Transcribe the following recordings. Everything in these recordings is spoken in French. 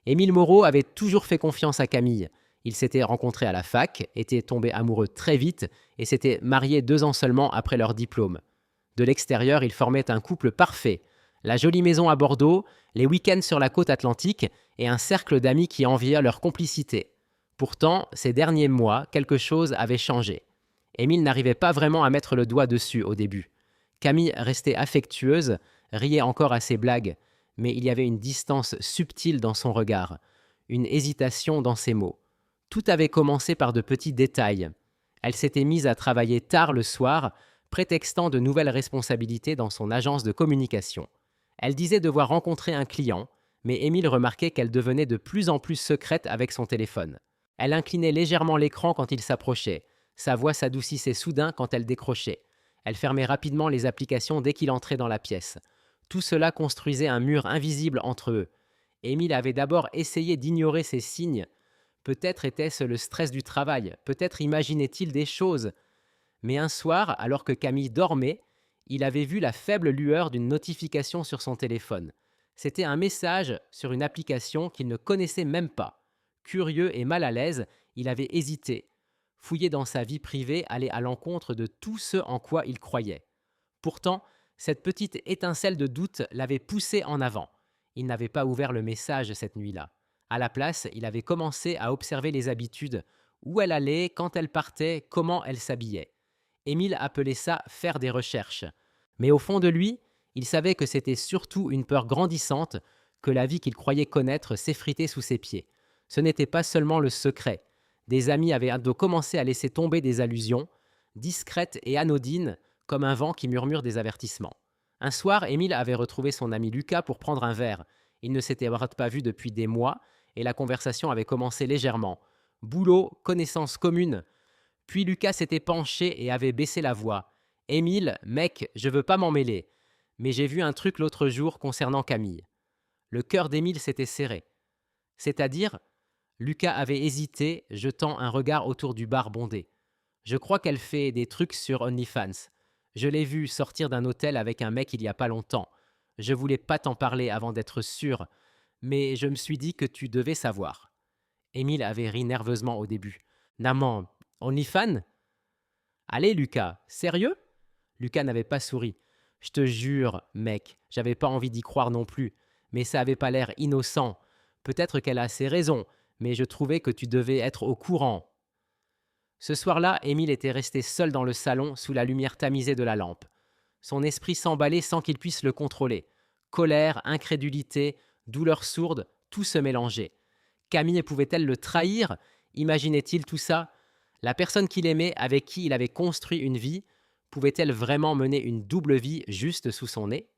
Émile Moreau avait toujours fait confiance à Camille. Ils s'étaient rencontrés à la fac, étaient tombés amoureux très vite et s'étaient mariés 2 ans seulement après leur diplôme. De l'extérieur, ils formaient un couple parfait. La jolie maison à Bordeaux, les week-ends sur la côte atlantique et un cercle d'amis qui enviaient leur complicité. Pourtant, ces derniers mois, quelque chose avait changé. Émile n'arrivait pas vraiment à mettre le doigt dessus au début. Camille restait affectueuse, riait encore à ses blagues, mais il y avait une distance subtile dans son regard, une hésitation dans ses mots. Tout avait commencé par de petits détails. Elle s'était mise à travailler tard le soir, prétextant de nouvelles responsabilités dans son agence de communication. Elle disait devoir rencontrer un client, mais Émile remarquait qu'elle devenait de plus en plus secrète avec son téléphone. Elle inclinait légèrement l'écran quand il s'approchait. Sa voix s'adoucissait soudain quand elle décrochait. Elle fermait rapidement les applications dès qu'il entrait dans la pièce. Tout cela construisait un mur invisible entre eux. Émile avait d'abord essayé d'ignorer ces signes. Peut-être était-ce le stress du travail, peut-être imaginait-il des choses. Mais un soir, alors que Camille dormait, il avait vu la faible lueur d'une notification sur son téléphone. C'était un message sur une application qu'il ne connaissait même pas. Curieux et mal à l'aise, il avait hésité. Fouiller dans sa vie privée allait à l'encontre de tout ce en quoi il croyait. Pourtant, cette petite étincelle de doute l'avait poussé en avant. Il n'avait pas ouvert le message cette nuit-là. À la place, il avait commencé à observer les habitudes, où elle allait, quand elle partait, comment elle s'habillait. Émile appelait ça faire des recherches. Mais au fond de lui, il savait que c'était surtout une peur grandissante que la vie qu'il croyait connaître s'effritait sous ses pieds. Ce n'était pas seulement le secret. Des amis avaient commencé à laisser tomber des allusions, discrètes et anodines, comme un vent qui murmure des avertissements. Un soir, Émile avait retrouvé son ami Lucas pour prendre un verre. Ils ne s'étaient pas vus depuis des mois et la conversation avait commencé légèrement. Boulot, connaissances communes. Puis Lucas s'était penché et avait baissé la voix. « Émile, mec, je veux pas m'en mêler, mais j'ai vu un truc l'autre jour concernant Camille. » Le cœur d'Émile s'était serré. C'est-à-dire, Lucas avait hésité, jetant un regard autour du bar bondé. « Je crois qu'elle fait des trucs sur OnlyFans. Je l'ai vue sortir d'un hôtel avec un mec il y a pas longtemps. Je voulais pas t'en parler avant d'être sûr, mais je me suis dit que tu devais savoir. » Émile avait ri nerveusement au début. « Naman, OnlyFans ? Allez, Lucas, sérieux ?» Lucas n'avait pas souri. « Je te jure, mec, j'avais pas envie d'y croire non plus, mais ça avait pas l'air innocent. Peut-être qu'elle a ses raisons, mais je trouvais que tu devais être au courant. » Ce soir-là, Émile était resté seul dans le salon sous la lumière tamisée de la lampe. Son esprit s'emballait sans qu'il puisse le contrôler. Colère, incrédulité, douleur sourde, tout se mélangeait. Camille pouvait-elle le trahir ? Imaginait-il tout ça ? La personne qu'il aimait, avec qui il avait construit une vie, pouvait-elle vraiment mener une double vie juste sous son nez ?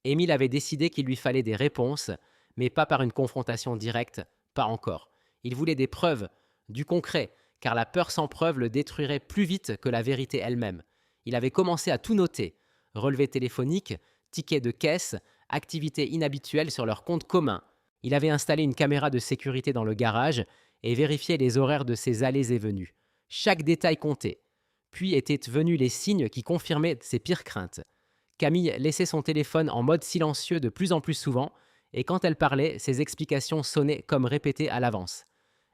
Émile avait décidé qu'il lui fallait des réponses, mais pas par une confrontation directe, pas encore. Il voulait des preuves, du concret, car la peur sans preuve le détruirait plus vite que la vérité elle-même. Il avait commencé à tout noter, relevés téléphoniques, tickets de caisse, activités inhabituelles sur leur compte commun. Il avait installé une caméra de sécurité dans le garage et vérifié les horaires de ses allées et venues. Chaque détail comptait. Puis étaient venus les signes qui confirmaient ses pires craintes. Camille laissait son téléphone en mode silencieux de plus en plus souvent, et quand elle parlait, ses explications sonnaient comme répétées à l'avance.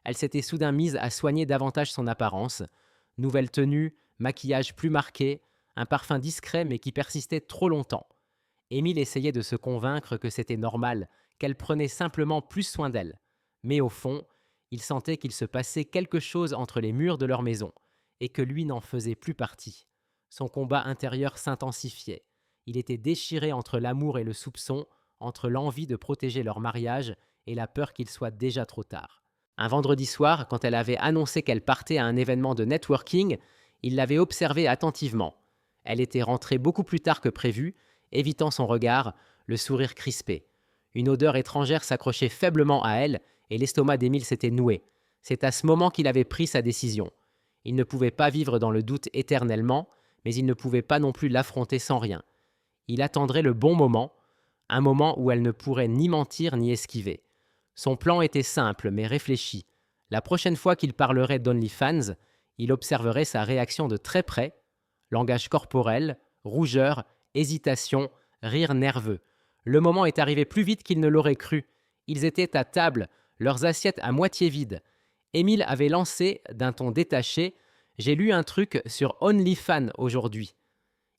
Elle s'était soudain mise à soigner davantage son apparence. Nouvelle tenue, maquillage plus marqué, un parfum discret mais qui persistait trop longtemps. Émile essayait de se convaincre que c'était normal, qu'elle prenait simplement plus soin d'elle. Mais au fond, il sentait qu'il se passait quelque chose entre les murs de leur maison, et que lui n'en faisait plus partie. Son combat intérieur s'intensifiait. Il était déchiré entre l'amour et le soupçon, entre l'envie de protéger leur mariage et la peur qu'il soit déjà trop tard. Un vendredi soir, quand elle avait annoncé qu'elle partait à un événement de networking, il l'avait observée attentivement. Elle était rentrée beaucoup plus tard que prévu, évitant son regard, le sourire crispé. Une odeur étrangère s'accrochait faiblement à elle et l'estomac d'Émile s'était noué. C'est à ce moment qu'il avait pris sa décision. Il ne pouvait pas vivre dans le doute éternellement, mais il ne pouvait pas non plus l'affronter sans rien. Il attendrait le bon moment, un moment où elle ne pourrait ni mentir ni esquiver. Son plan était simple mais réfléchi. La prochaine fois qu'il parlerait d'OnlyFans, il observerait sa réaction de très près, langage corporel, rougeur, hésitation, rire nerveux. Le moment est arrivé plus vite qu'il ne l'aurait cru. Ils étaient à table, leurs assiettes à moitié vides. Émile avait lancé, d'un ton détaché, « J'ai lu un truc sur OnlyFans aujourd'hui ».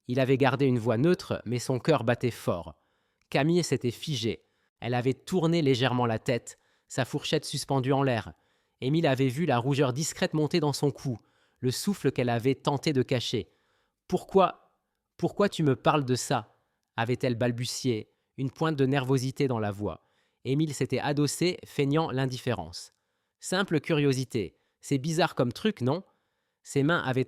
Il avait gardé une voix neutre, mais son cœur battait fort. Camille s'était figée. Elle avait tourné légèrement la tête, sa fourchette suspendue en l'air. Émile avait vu la rougeur discrète monter dans son cou, le souffle qu'elle avait tenté de cacher. « Pourquoi tu me parles de ça ?» avait-elle balbutié, une pointe de nervosité dans la voix. Émile s'était adossé, feignant l'indifférence. « Simple curiosité. C'est bizarre comme truc, non ?» Ses mains avaient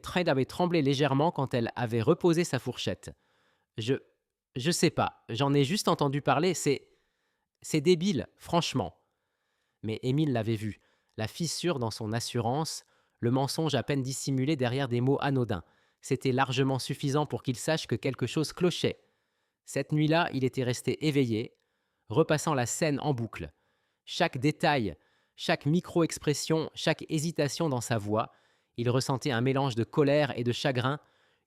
tremblé légèrement quand elle avait reposé sa fourchette. « Je sais pas, j'en ai juste entendu parler, c'est débile, franchement. » Mais Émile l'avait vu, la fissure dans son assurance, le mensonge à peine dissimulé derrière des mots anodins. C'était largement suffisant pour qu'il sache que quelque chose clochait. Cette nuit-là, il était resté éveillé, repassant la scène en boucle. Chaque détail, chaque micro-expression, chaque hésitation dans sa voix, il ressentait un mélange de colère et de chagrin,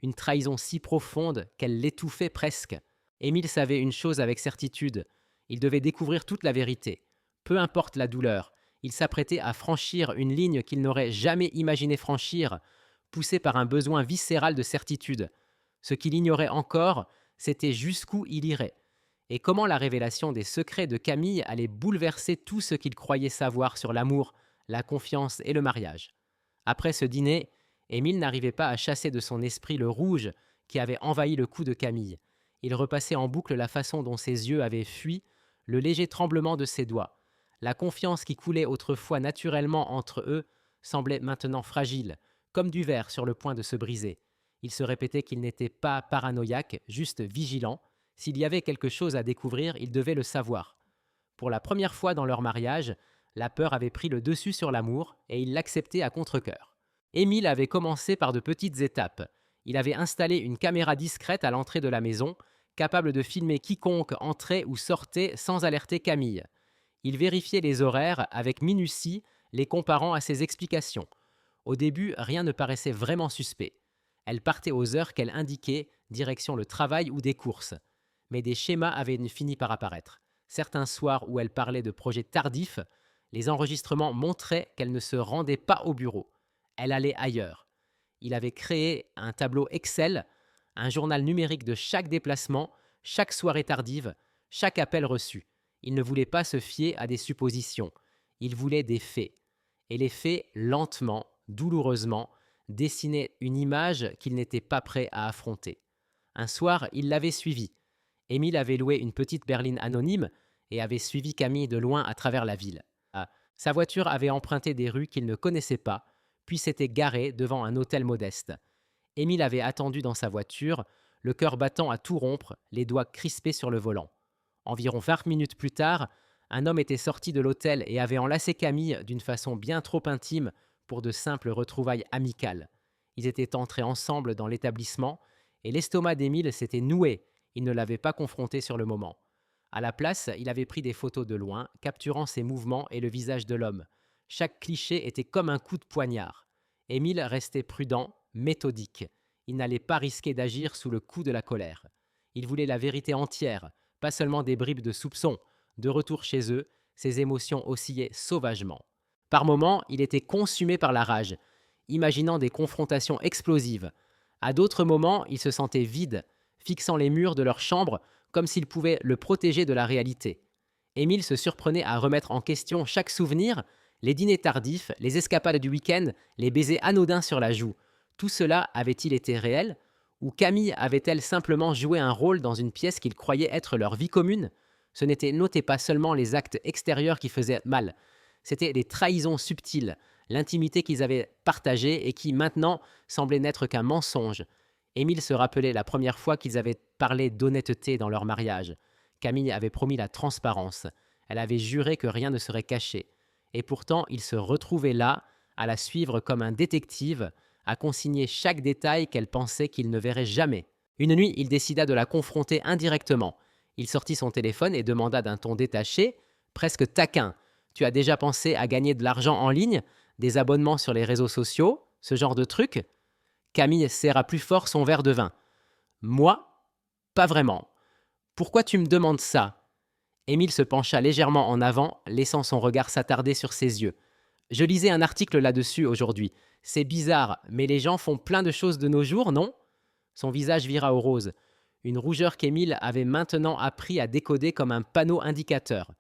une trahison si profonde qu'elle l'étouffait presque. Émile savait une chose avec certitude, il devait découvrir toute la vérité. Peu importe la douleur, il s'apprêtait à franchir une ligne qu'il n'aurait jamais imaginé franchir, poussé par un besoin viscéral de certitude. Ce qu'il ignorait encore, c'était jusqu'où il irait, et comment la révélation des secrets de Camille allait bouleverser tout ce qu'il croyait savoir sur l'amour, la confiance et le mariage. Après ce dîner, Émile n'arrivait pas à chasser de son esprit le rouge qui avait envahi le cou de Camille. Il repassait en boucle la façon dont ses yeux avaient fui, le léger tremblement de ses doigts. La confiance qui coulait autrefois naturellement entre eux semblait maintenant fragile, comme du verre sur le point de se briser. Il se répétait qu'il n'était pas paranoïaque, juste vigilant. S'il y avait quelque chose à découvrir, il devait le savoir. Pour la première fois dans leur mariage, la peur avait pris le dessus sur l'amour et il l'acceptait à contre-cœur. Émile avait commencé par de petites étapes. Il avait installé une caméra discrète à l'entrée de la maison, capable de filmer quiconque entrait ou sortait sans alerter Camille. Il vérifiait les horaires avec minutie, les comparant à ses explications. Au début, rien ne paraissait vraiment suspect. Elle partait aux heures qu'elle indiquait, direction le travail ou des courses. Mais des schémas avaient fini par apparaître. Certains soirs où elle parlait de projets tardifs, les enregistrements montraient qu'elle ne se rendait pas au bureau. Elle allait ailleurs. Il avait créé un tableau Excel, un journal numérique de chaque déplacement, chaque soirée tardive, chaque appel reçu. Il ne voulait pas se fier à des suppositions. Il voulait des faits. Et les faits, lentement, douloureusement, dessinaient une image qu'il n'était pas prêt à affronter. Un soir, il l'avait suivi. Émile avait loué une petite berline anonyme et avait suivi Camille de loin à travers la ville. Sa voiture avait emprunté des rues qu'il ne connaissait pas, puis s'était garée devant un hôtel modeste. Émile avait attendu dans sa voiture, le cœur battant à tout rompre, les doigts crispés sur le volant. Environ 20 minutes plus tard, un homme était sorti de l'hôtel et avait enlacé Camille d'une façon bien trop intime pour de simples retrouvailles amicales. Ils étaient entrés ensemble dans l'établissement et l'estomac d'Émile s'était noué. Il ne l'avait pas confronté sur le moment. À la place, il avait pris des photos de loin, capturant ses mouvements et le visage de l'homme. Chaque cliché était comme un coup de poignard. Émile restait prudent, méthodique. Il n'allait pas risquer d'agir sous le coup de la colère. Il voulait la vérité entière, pas seulement des bribes de soupçons. De retour chez eux, ses émotions oscillaient sauvagement. Par moments, il était consumé par la rage, imaginant des confrontations explosives. À d'autres moments, il se sentait vide, fixant les murs de leur chambre comme s'il pouvait le protéger de la réalité. Émile se surprenait à remettre en question chaque souvenir, les dîners tardifs, les escapades du week-end, les baisers anodins sur la joue. Tout cela avait-il été réel? Ou Camille avait-elle simplement joué un rôle dans une pièce qu'il croyait être leur vie commune? Ce n'étaient pas seulement les actes extérieurs qui faisaient mal, c'étaient les trahisons subtiles, l'intimité qu'ils avaient partagée et qui, maintenant, semblait n'être qu'un mensonge. Émile se rappelait la première fois qu'ils avaient parlé d'honnêteté dans leur mariage. Camille avait promis la transparence. Elle avait juré que rien ne serait caché. Et pourtant, il se retrouvait là, à la suivre comme un détective, à consigner chaque détail qu'elle pensait qu'il ne verrait jamais. Une nuit, il décida de la confronter indirectement. Il sortit son téléphone et demanda d'un ton détaché, presque taquin. « Tu as déjà pensé à gagner de l'argent en ligne, des abonnements sur les réseaux sociaux, ce genre de truc ?» Camille serra plus fort son verre de vin. « Moi ? Pas vraiment. Pourquoi tu me demandes ça ?» Émile se pencha légèrement en avant, laissant son regard s'attarder sur ses yeux. Je lisais un article là-dessus aujourd'hui. C'est bizarre, mais les gens font plein de choses de nos jours, non? Son visage vira au rose, une rougeur qu'Émile avait maintenant appris à décoder comme un panneau indicateur.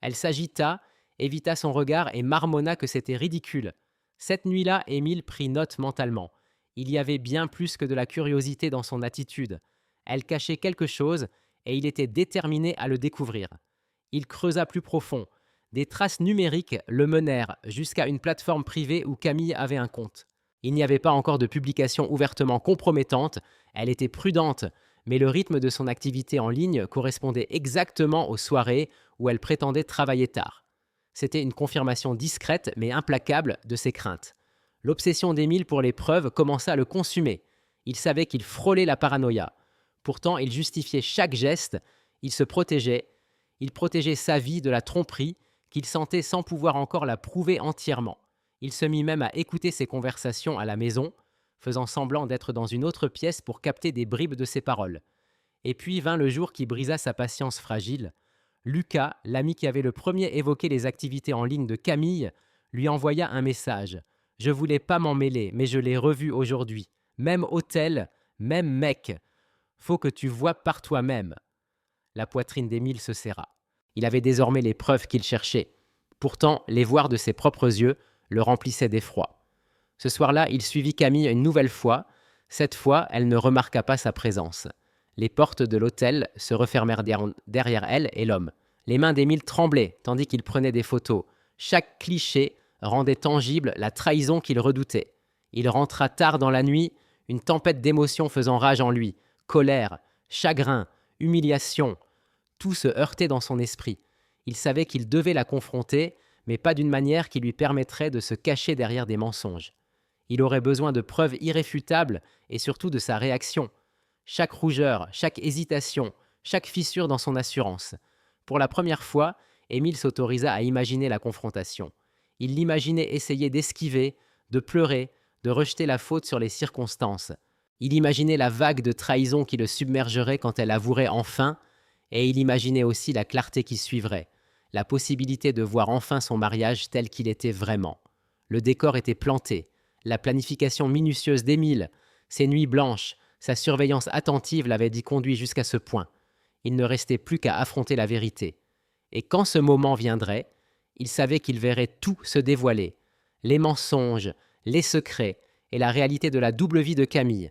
Elle s'agita, évita son regard et marmonna que c'était ridicule. Cette nuit-là, Émile prit note mentalement. Il y avait bien plus que de la curiosité dans son attitude. Elle cachait quelque chose et il était déterminé à le découvrir. Il creusa plus profond. Des traces numériques le menèrent jusqu'à une plateforme privée où Camille avait un compte. Il n'y avait pas encore de publication ouvertement compromettante, elle était prudente, mais le rythme de son activité en ligne correspondait exactement aux soirées où elle prétendait travailler tard. C'était une confirmation discrète mais implacable de ses craintes. L'obsession d'Émile pour les preuves commença à le consumer. Il savait qu'il frôlait la paranoïa. Pourtant, il justifiait chaque geste, il se protégeait, il protégeait sa vie de la tromperie qu'il sentait sans pouvoir encore la prouver entièrement. Il se mit même à écouter ses conversations à la maison, faisant semblant d'être dans une autre pièce pour capter des bribes de ses paroles. Et puis vint le jour qui brisa sa patience fragile. Lucas, l'ami qui avait le premier évoqué les activités en ligne de Camille, lui envoya un message. « Je voulais pas m'en mêler, mais je l'ai revu aujourd'hui. Même hôtel, même mec. Faut que tu vois par toi-même. » La poitrine d'Émile se serra. Il avait désormais les preuves qu'il cherchait. Pourtant, les voir de ses propres yeux le remplissaient d'effroi. Ce soir-là, il suivit Camille une nouvelle fois. Cette fois, elle ne remarqua pas sa présence. Les portes de l'hôtel se refermèrent derrière elle et l'homme. Les mains d'Émile tremblaient tandis qu'il prenait des photos. Chaque cliché rendait tangible la trahison qu'il redoutait. Il rentra tard dans la nuit, une tempête d'émotions faisant rage en lui. Colère, chagrin, humiliation, tout se heurtait dans son esprit. Il savait qu'il devait la confronter, mais pas d'une manière qui lui permettrait de se cacher derrière des mensonges. Il aurait besoin de preuves irréfutables et surtout de sa réaction. Chaque rougeur, chaque hésitation, chaque fissure dans son assurance. Pour la première fois, Émile s'autorisa à imaginer la confrontation. Il l'imaginait essayer d'esquiver, de pleurer, de rejeter la faute sur les circonstances. Il imaginait la vague de trahison qui le submergerait quand elle avouerait enfin, et il imaginait aussi la clarté qui suivrait, la possibilité de voir enfin son mariage tel qu'il était vraiment. Le décor était planté, la planification minutieuse d'Émile, ses nuits blanches, sa surveillance attentive l'avaient dit conduit jusqu'à ce point. Il ne restait plus qu'à affronter la vérité. Et quand ce moment viendrait, il savait qu'il verrait tout se dévoiler, les mensonges, les secrets et la réalité de la double vie de Camille.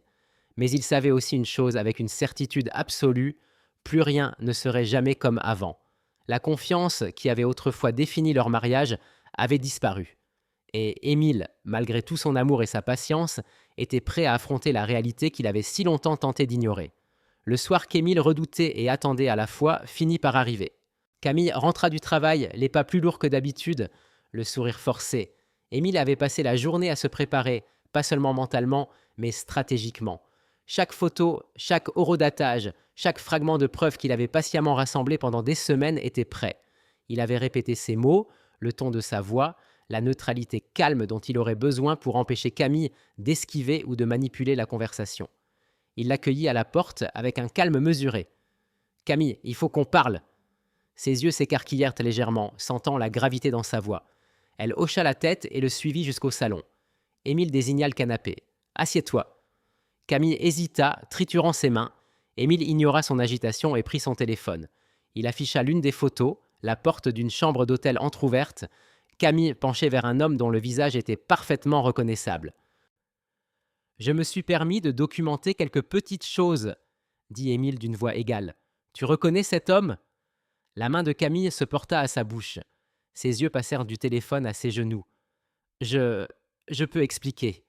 Mais il savait aussi une chose avec une certitude absolue, plus rien ne serait jamais comme avant. La confiance qui avait autrefois défini leur mariage avait disparu. Et Émile, malgré tout son amour et sa patience, était prêt à affronter la réalité qu'il avait si longtemps tenté d'ignorer. Le soir qu'Émile redoutait et attendait à la fois finit par arriver. Camille rentra du travail, les pas plus lourds que d'habitude, le sourire forcé. Émile avait passé la journée à se préparer, pas seulement mentalement, mais stratégiquement. Chaque photo, chaque horodatage, chaque fragment de preuve qu'il avait patiemment rassemblé pendant des semaines était prêt. Il avait répété ses mots, le ton de sa voix, la neutralité calme dont il aurait besoin pour empêcher Camille d'esquiver ou de manipuler la conversation. Il l'accueillit à la porte avec un calme mesuré. « Camille, il faut qu'on parle !» Ses yeux s'écarquillèrent légèrement, sentant la gravité dans sa voix. Elle hocha la tête et le suivit jusqu'au salon. Émile désigna le canapé. « Assieds-toi !» Camille hésita, triturant ses mains. Émile ignora son agitation et prit son téléphone. Il afficha l'une des photos, la porte d'une chambre d'hôtel entr'ouverte. Camille penchait vers un homme dont le visage était parfaitement reconnaissable. « Je me suis permis de documenter quelques petites choses, » dit Émile d'une voix égale. « Tu reconnais cet homme ?» La main de Camille se porta à sa bouche. Ses yeux passèrent du téléphone à ses genoux. « Je peux expliquer, »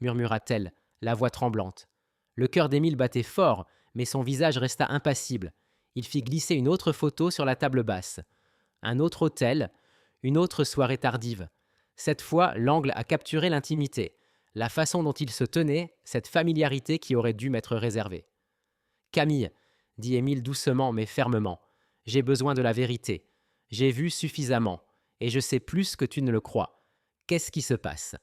murmura-t-elle, la voix tremblante. Le cœur d'Émile battait fort, mais son visage resta impassible. Il fit glisser une autre photo sur la table basse. Un autre hôtel, une autre soirée tardive. Cette fois, l'angle a capturé l'intimité, la façon dont il se tenait, cette familiarité qui aurait dû m'être réservée. « Camille, » dit Émile doucement mais fermement, « j'ai besoin de la vérité. J'ai vu suffisamment, et je sais plus que tu ne le crois. Qu'est-ce qui se passe ?»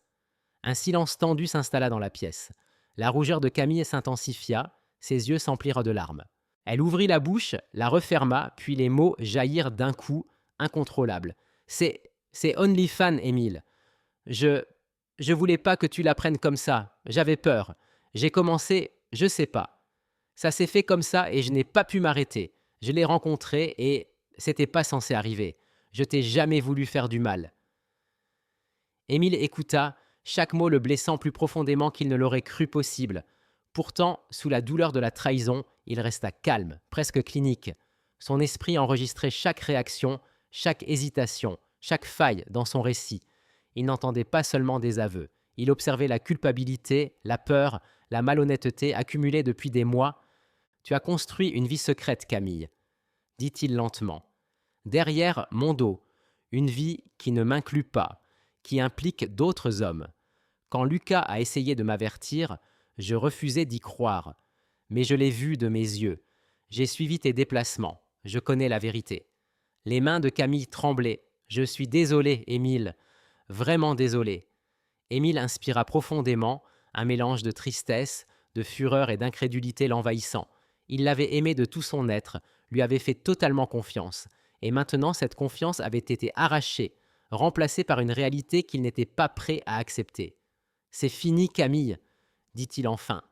Un silence tendu s'installa dans la pièce. La rougeur de Camille s'intensifia, ses yeux s'emplirent de larmes. Elle ouvrit la bouche, la referma, puis les mots jaillirent d'un coup, incontrôlables. C'est OnlyFans, Émile. Je je voulais pas que tu l'apprennes comme ça. J'avais peur. J'ai commencé, je sais pas. Ça s'est fait comme ça et je n'ai pas pu m'arrêter. Je l'ai rencontré et c'était pas censé arriver. Je t'ai jamais voulu faire du mal. Émile écouta, chaque mot le blessant plus profondément qu'il ne l'aurait cru possible. Pourtant, sous la douleur de la trahison, il resta calme, presque clinique. Son esprit enregistrait chaque réaction, chaque hésitation, chaque faille dans son récit. Il n'entendait pas seulement des aveux. Il observait la culpabilité, la peur, la malhonnêteté accumulées depuis des mois. Tu as construit une vie secrète, Camille, dit-il lentement. Derrière mon dos, une vie qui ne m'inclut pas, qui implique d'autres hommes. Quand Lucas a essayé de m'avertir, je refusais d'y croire. Mais je l'ai vu de mes yeux. J'ai suivi tes déplacements. Je connais la vérité. Les mains de Camille tremblaient. Je suis désolé, Émile. Vraiment désolé. Émile inspira profondément, un mélange de tristesse, de fureur et d'incrédulité l'envahissant. Il l'avait aimé de tout son être, lui avait fait totalement confiance. Et maintenant, cette confiance avait été arrachée, remplacée par une réalité qu'il n'était pas prêt à accepter. C'est fini, Camille, dit-il enfin.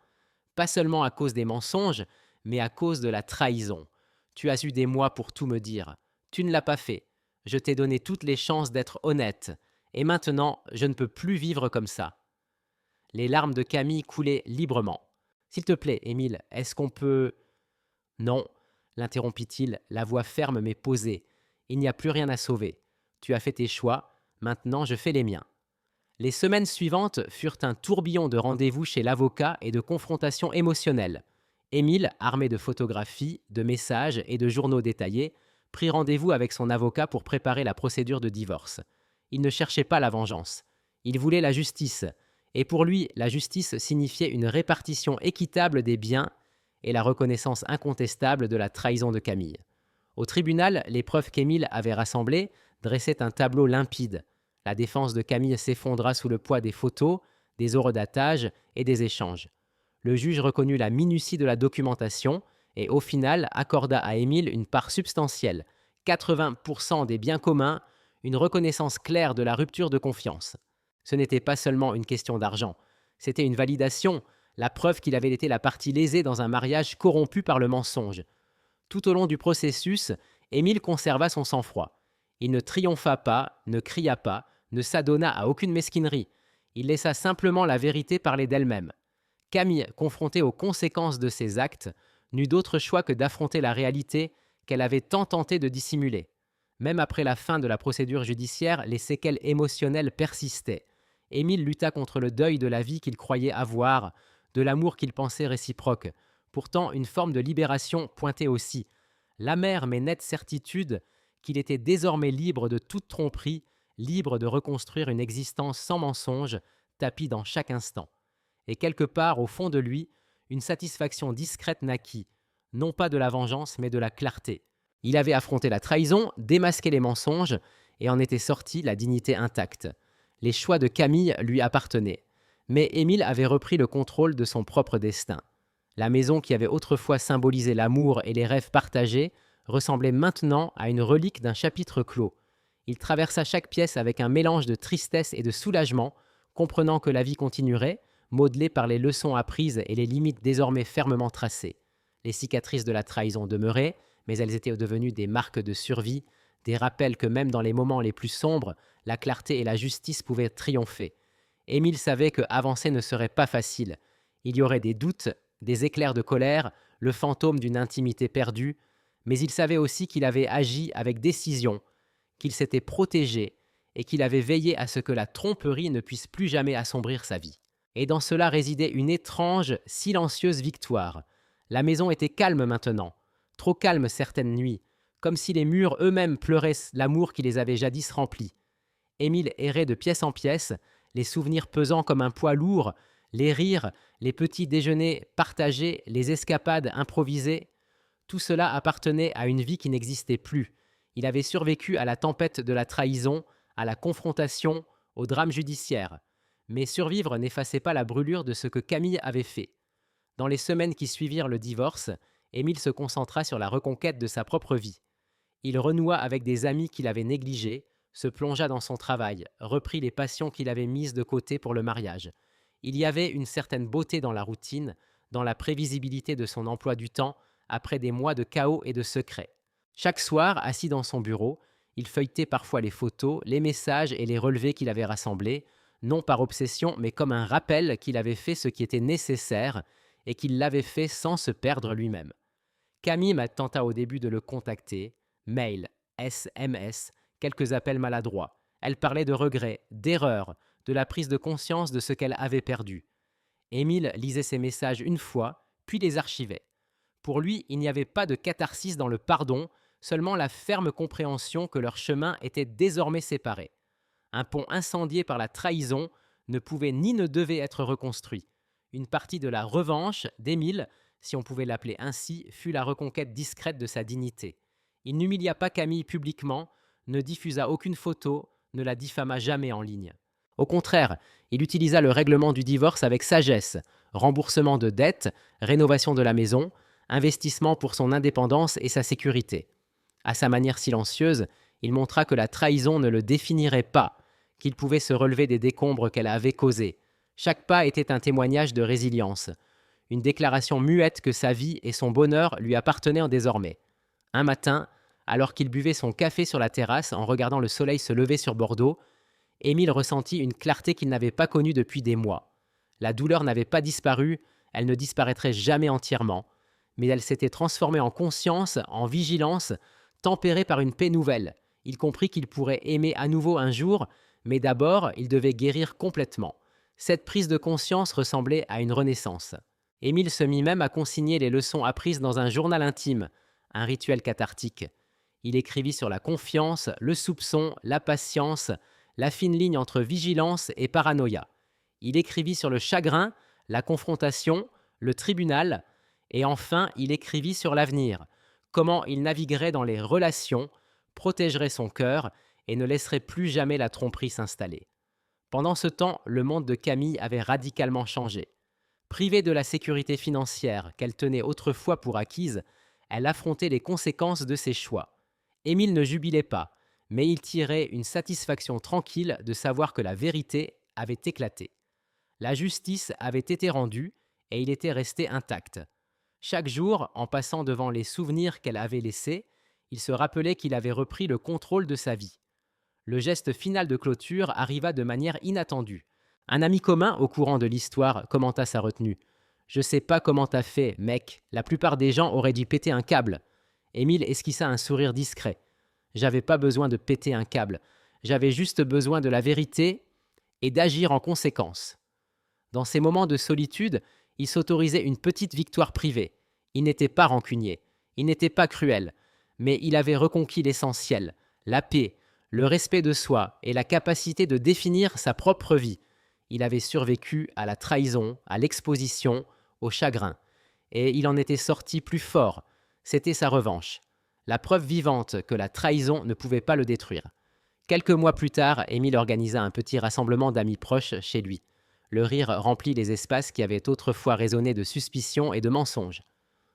Pas seulement à cause des mensonges, mais à cause de la trahison. Tu as eu des mois pour tout me dire. Tu ne l'as pas fait. Je t'ai donné toutes les chances d'être honnête. Et maintenant, je ne peux plus vivre comme ça. Les larmes de Camille coulaient librement. S'il te plaît, Émile, est-ce qu'on peut... Non, l'interrompit-il, la voix ferme mais posée. Il n'y a plus rien à sauver. Tu as fait tes choix, maintenant je fais les miens. Les semaines suivantes furent un tourbillon de rendez-vous chez l'avocat et de confrontations émotionnelles. Émile, armé de photographies, de messages et de journaux détaillés, prit rendez-vous avec son avocat pour préparer la procédure de divorce. Il ne cherchait pas la vengeance. Il voulait la justice. Et pour lui, la justice signifiait une répartition équitable des biens et la reconnaissance incontestable de la trahison de Camille. Au tribunal, les preuves qu'Émile avait rassemblées dressaient un tableau limpide. La défense de Camille s'effondra sous le poids des photos, des horodatage et des échanges. Le juge reconnut la minutie de la documentation et au final accorda à Émile une part substantielle, 80% des biens communs, une reconnaissance claire de la rupture de confiance. Ce n'était pas seulement une question d'argent, c'était une validation, la preuve qu'il avait été la partie lésée dans un mariage corrompu par le mensonge. Tout au long du processus, Émile conserva son sang-froid. Il ne triompha pas, ne cria pas, ne s'adonna à aucune mesquinerie. Il laissa simplement la vérité parler d'elle-même. Camille, confrontée aux conséquences de ses actes, n'eut d'autre choix que d'affronter la réalité qu'elle avait tant tenté de dissimuler. Même après la fin de la procédure judiciaire, les séquelles émotionnelles persistaient. Émile lutta contre le deuil de la vie qu'il croyait avoir, de l'amour qu'il pensait réciproque. Pourtant, une forme de libération pointait aussi. L'amère mais nette certitude qu'il était désormais libre de toute tromperie, libre de reconstruire une existence sans mensonge, tapie dans chaque instant. Et quelque part, au fond de lui, une satisfaction discrète naquit, non pas de la vengeance, mais de la clarté. Il avait affronté la trahison, démasqué les mensonges, et en était sorti la dignité intacte. Les choix de Camille lui appartenaient. Mais Émile avait repris le contrôle de son propre destin. La maison qui avait autrefois symbolisé l'amour et les rêves partagés ressemblait maintenant à une relique d'un chapitre clos. Il traversa chaque pièce avec un mélange de tristesse et de soulagement, comprenant que la vie continuerait, modelée par les leçons apprises et les limites désormais fermement tracées. Les cicatrices de la trahison demeuraient, mais elles étaient devenues des marques de survie, des rappels que même dans les moments les plus sombres, la clarté et la justice pouvaient triompher. Émile savait que avancer ne serait pas facile. Il y aurait des doutes, des éclairs de colère, le fantôme d'une intimité perdue, mais il savait aussi qu'il avait agi avec décision, qu'il s'était protégé et qu'il avait veillé à ce que la tromperie ne puisse plus jamais assombrir sa vie. Et dans cela résidait une étrange, silencieuse victoire. La maison était calme maintenant, trop calme certaines nuits, comme si les murs eux-mêmes pleuraient l'amour qui les avait jadis remplis. Émile errait de pièce en pièce, les souvenirs pesant comme un poids lourd, les rires, les petits déjeuners partagés, les escapades improvisées. Tout cela appartenait à une vie qui n'existait plus. Il avait survécu à la tempête de la trahison, à la confrontation, au drame judiciaire. Mais survivre n'effaçait pas la brûlure de ce que Camille avait fait. Dans les semaines qui suivirent le divorce, Émile se concentra sur la reconquête de sa propre vie. Il renoua avec des amis qu'il avait négligés, se plongea dans son travail, reprit les passions qu'il avait mises de côté pour le mariage. Il y avait une certaine beauté dans la routine, dans la prévisibilité de son emploi du temps, après des mois de chaos et de secrets. Chaque soir, assis dans son bureau, il feuilletait parfois les photos, les messages et les relevés qu'il avait rassemblés, non par obsession, mais comme un rappel qu'il avait fait ce qui était nécessaire et qu'il l'avait fait sans se perdre lui-même. Camille tenta au début de le contacter, mail, SMS, quelques appels maladroits. Elle parlait de regrets, d'erreurs, de la prise de conscience de ce qu'elle avait perdu. Émile lisait ses messages une fois, puis les archivait. Pour lui, il n'y avait pas de catharsis dans le pardon, seulement la ferme compréhension que leurs chemins étaient désormais séparés. Un pont incendié par la trahison ne pouvait ni ne devait être reconstruit. Une partie de la revanche d'Émile, si on pouvait l'appeler ainsi, fut la reconquête discrète de sa dignité. Il n'humilia pas Camille publiquement, ne diffusa aucune photo, ne la diffama jamais en ligne. Au contraire, il utilisa le règlement du divorce avec sagesse, remboursement de dettes, rénovation de la maison, investissement pour son indépendance et sa sécurité. À sa manière silencieuse, il montra que la trahison ne le définirait pas, qu'il pouvait se relever des décombres qu'elle avait causés. Chaque pas était un témoignage de résilience, une déclaration muette que sa vie et son bonheur lui appartenaient désormais. Un matin, alors qu'il buvait son café sur la terrasse en regardant le soleil se lever sur Bordeaux, Émile ressentit une clarté qu'il n'avait pas connue depuis des mois. La douleur n'avait pas disparu, elle ne disparaîtrait jamais entièrement, mais elle s'était transformée en conscience, en vigilance, tempérée par une paix nouvelle. Il comprit qu'il pourrait aimer à nouveau un jour, mais d'abord, il devait guérir complètement. Cette prise de conscience ressemblait à une renaissance. Émile se mit même à consigner les leçons apprises dans un journal intime, un rituel cathartique. Il écrivit sur la confiance, le soupçon, la patience, la fine ligne entre vigilance et paranoïa. Il écrivit sur le chagrin, la confrontation, le tribunal, et enfin il écrivit sur l'avenir, comment il naviguerait dans les relations, protégerait son cœur et ne laisserait plus jamais la tromperie s'installer. Pendant ce temps, le monde de Camille avait radicalement changé. Privée de la sécurité financière qu'elle tenait autrefois pour acquise, elle affrontait les conséquences de ses choix. Émile ne jubilait pas, mais il tirait une satisfaction tranquille de savoir que la vérité avait éclaté. La justice avait été rendue et il était resté intact. Chaque jour, en passant devant les souvenirs qu'elle avait laissés, il se rappelait qu'il avait repris le contrôle de sa vie. Le geste final de clôture arriva de manière inattendue. Un ami commun au courant de l'histoire commenta sa retenue. « Je sais pas comment t'as fait, mec. La plupart des gens auraient dû péter un câble. » Émile esquissa un sourire discret. « J'avais pas besoin de péter un câble. J'avais juste besoin de la vérité et d'agir en conséquence. » Dans ces moments de solitude, il s'autorisait une petite victoire privée. Il n'était pas rancunier, il n'était pas cruel, mais il avait reconquis l'essentiel, la paix, le respect de soi et la capacité de définir sa propre vie. Il avait survécu à la trahison, à l'exposition, au chagrin. Et il en était sorti plus fort. C'était sa revanche. La preuve vivante que la trahison ne pouvait pas le détruire. Quelques mois plus tard, Émile organisa un petit rassemblement d'amis proches chez lui. Le rire remplit les espaces qui avaient autrefois résonné de suspicion et de mensonges.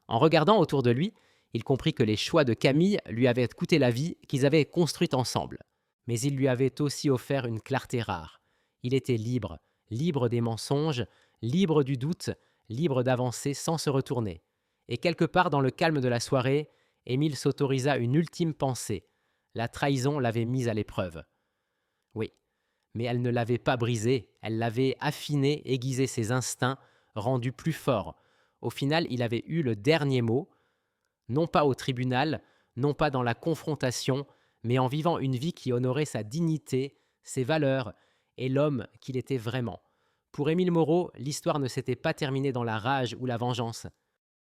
En regardant autour de lui, il comprit que les choix de Camille lui avaient coûté la vie qu'ils avaient construite ensemble. Mais ils lui avaient aussi offert une clarté rare. Il était libre, libre des mensonges, libre du doute, libre d'avancer sans se retourner. Et quelque part dans le calme de la soirée, Émile s'autorisa une ultime pensée. La trahison l'avait mise à l'épreuve. Oui, mais elle ne l'avait pas brisé, elle l'avait affiné, aiguisé ses instincts, rendu plus fort. Au final, il avait eu le dernier mot, non pas au tribunal, non pas dans la confrontation, mais en vivant une vie qui honorait sa dignité, ses valeurs et l'homme qu'il était vraiment. Pour Émile Moreau, l'histoire ne s'était pas terminée dans la rage ou la vengeance.